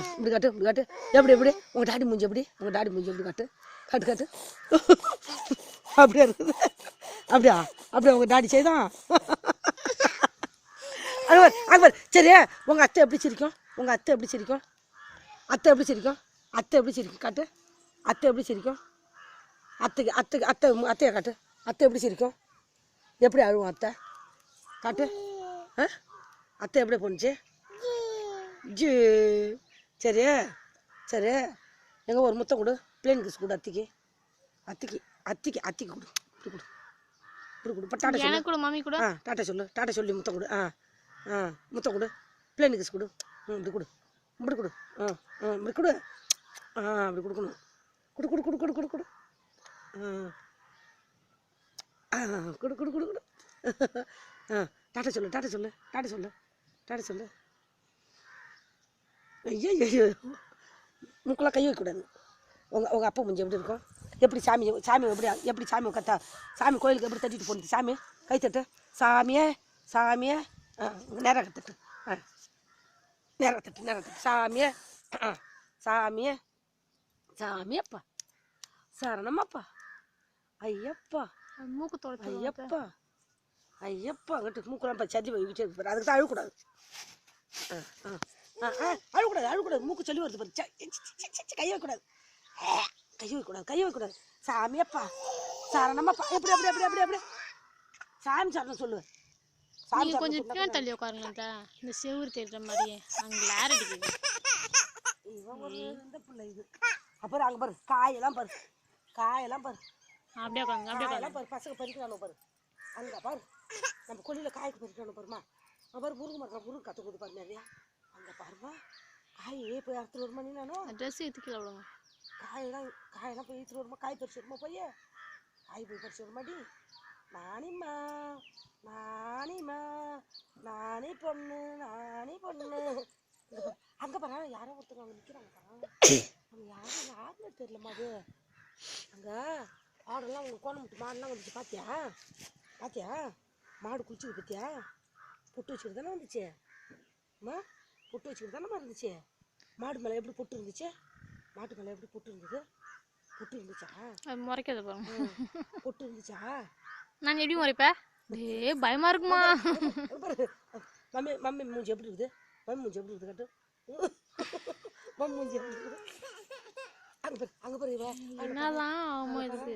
இப்படி காட்டு இப்படி காட்டு எப்படி எப்படி உங்கள் டாடி மூஞ்சி எப்படி உங்கள் டாடி மூஞ்சி எப்படி காட்டு காட்டு காட்டு அப்படியே இருக்குது அப்படியா அப்படியே உங்கள் டாடி செய்தான் அக்பர் சரி உங்கள் அத்தை எப்படி சிரிக்கும் உங்கள் அத்தை எப்படி சிரிக்கும் அத்தை எப்படி சிரிக்கும் அத்தை எப்படி சிரிக்கும் காட்டு அத்தை எப்படி சிரிக்கும் அத்தைக்கு அத்தைக்கு அத்தை அத்தையை காட்டு அத்தை எப்படி சிரிக்கும் எப்படி அழுவோம் அத்தை காட்டு ஆ அத்தை எப்படி போணுச்சு ஜி சரி சரி எங்கே ஒரு முத்தம் கொடு பிளேன் கிஸ் கொடு அத்திக்கு அத்திக்கு அத்திக்கு அத்திக்கு கொடு இப்படி கொடு இப்படி கொடு இப்போ டாட்டா சொல்லு மாமி கூட டாட்டா சொல்லு டாட்டா சொல்லி முத்தம் கொடு முத்தம் கொடு பிளேன் கிஸ் கொடு இப்படி கொடு இப்படி கொடு இப்படி கொடு அப்படி கொடுக்கணும் கொடு கொடு கொடு கொடு கொடு கொடு கொடு கொடு கொடு கொடு டாட்டா சொல்லு டாட்டா சொல்லு டாட்டா சொல்லு டாட்டா சொல்லு ஐயோ ஐயோ மூக்கெல்லாம் கை வைக்கக்கூடாது உங்கள் அப்பா மூஞ்சி எப்படி இருக்கும் எப்படி சாமி சாமி எப்படி சாமி கத்தா சாமி கோயிலுக்கு எப்படி தட்டிட்டு போனது சாமி கை தட்டு சாமியே சாமியே நேராக தட்டு நேராக தட்டு சாமியே சாமியே சாமியப்பா சரணமப்பா ஐயப்பா மூக்கு தொலைச்சு ஐயப்பா ஐயப்பா அங்கிட்டு மூக்கெல்லாம் சதி வைக்கிட்டே இருக்கு அதுக்கு தான் அழுகக்கூடாது அழுகக்கூடாது அழுகக்கூடாது மூக்கு சொல்லி வருது பாரு கை வைக்கக்கூடாது கை வைக்கக்கூடாது கை வைக்கக்கூடாது சாமியப்பா சரணமப்பா எப்படி எப்படி எப்படி எப்படி எப்படி சாமி சரணம் சொல்லுவேன் சாமி கொஞ்சம் பின்னாடி தள்ளி உட்காருங்க இந்த செவுறு தெரியுற மாதிரியே அங்கே லேர் அடிக்குது இந்த பிள்ளை இது அப்புறம் அங்கே பாரு காயெல்லாம் பாரு காயெல்லாம் பாரு அப்படியே உட்காருங்க அப்படியே காயெல்லாம் பாரு பசங்க பறிக்கிறானோ பாரு அங்கே பாரு நம்ம கொல்லியில் காய்க்கு பறிக்கிறானோ பாருமா பாரு முருகு மரம் முருகு கற்று கொடுத்து பாரு நிறையா அங்கே பாருமா காய் போய் அறுத்துட்டு வருமா நீ நானும் ட்ரெஸ் எடுத்துக்கல விடுங்க காயெல்லாம் போய் எடுத்துட்டு வருமா காய் பறிச்சு வருமா போய் காய் போய் பறிச்சு வருமாடி நானிம்மா நானிம்மா நானே பொண்ணு நானே பொண்ணு அங்கே பாரு யாரோ ஒருத்தங்க அங்கே நிற்கிறாங்க பாரு அங்கே யாருன்னு தெரியலம்மா அது அங்கே ஆடெல்லாம் அவங்க கோணமுட்டு மாடுலாம் வந்துச்சு பார்த்தியா பார்த்தியா மாடு குளிச்சுக்கிட்டு பார்த்தியா பொட்டு வச்சுக்கிட்டு தானே வந்துச்சு அம்மா பொட்டு வச்சுக்கிட்டு தானேம்மா இருந்துச்சு மாடு மேலே எப்படி பொட்டு இருந்துச்சு மாட்டு மேலே எப்படி பொட்டு இருந்தது பொட்டு இருந்துச்சா முறைக்காத பாருங்க பொட்டு இருந்துச்சா நான் எப்படி முறைப்பேன் பயமா இருக்குமா மம்மி மம்மி மூஞ்சி எப்படி இருக்குது மம்மி மூஞ்சி எப்படி இருக்குது கட்டு மம்மி மூஞ்சி எப்படி இருக்குது அங்கே பாரு என்னதான் ஆமா இதுக்கு